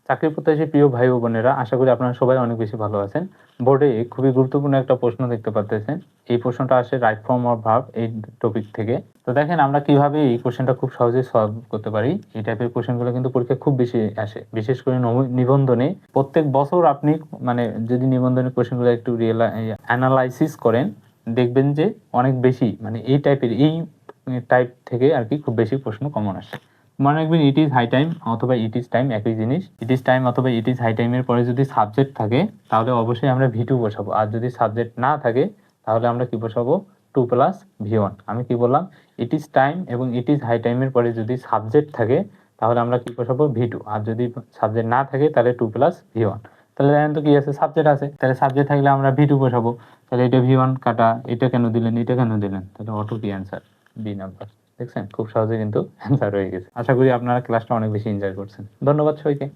চাকরি প্রত্যাশী প্রিয় ভাই ও বোনেরা, আশা করি আপনারা সবাই অনেক বেশি ভালো আছেন। বোর্ডে খুবই গুরুত্বপূর্ণ একটা প্রশ্ন দেখতে পাচ্ছেন। এই প্রশ্নটা আসে রাইট ফর্ম অর ভার্ব এই টপিক থেকে। তো দেখেন আমরা কিভাবে এই কোশ্চেনটা খুব সহজেই সলভ করতে পারি। এই টাইপের কোশ্চেনগুলো কিন্তু পরীক্ষায় খুব বেশি আসে, বিশেষ করে নিবন্ধনে। প্রত্যেক বছর আপনি মানে যদি নিবন্ধনের কোশ্চেনগুলো একটু অ্যানালাইসিস করেন, দেখবেন যে অনেক বেশি মানে এই টাইপ থেকে আর কি খুব বেশি প্রশ্ন কমন আসে। মনে রাখবেন ইট ইজ হাই টাইম অথবা ইট ইজ টাইম একই জিনিস। ইট ইজ টাইম অথবা ইট ইজ হাই টাইমের পরে যদি সাবজেক্ট থাকে তাহলে অবশ্যই আমরা V2 বসাবো, আর যদি সাবজেক্ট না থাকে তাহলে আমরা কি বসাবো 2 প্লাস V1। আমি কি বললাম, ইট ইজ টাইম এবং ইট ইজ হাই টাইমের পরে যদি সাবজেক্ট থাকে তাহলে আমরা কি বসাবো V2, আর যদি সাবজেক্ট না থাকে তাহলে 2 প্লাস V1। তাহলে দেখেন তো কি আছে, সাবজেক্ট আছে, তাহলে সাবজেক্ট থাকলে আমরা V2 বসাবো। তাহলে এটা V1 কাটা, এটা কেন দিলেন, এটা কেন দিলেন, তাহলে অটো কি অ্যান্সার বি নাম্বার। দেখছেন খুব সহজে কিন্তু অ্যান্সার হয়ে গেছে। আশা করি আপনারা ক্লাসটা অনেক বেশি এনজয় করছেন। ধন্যবাদ সবাইকে।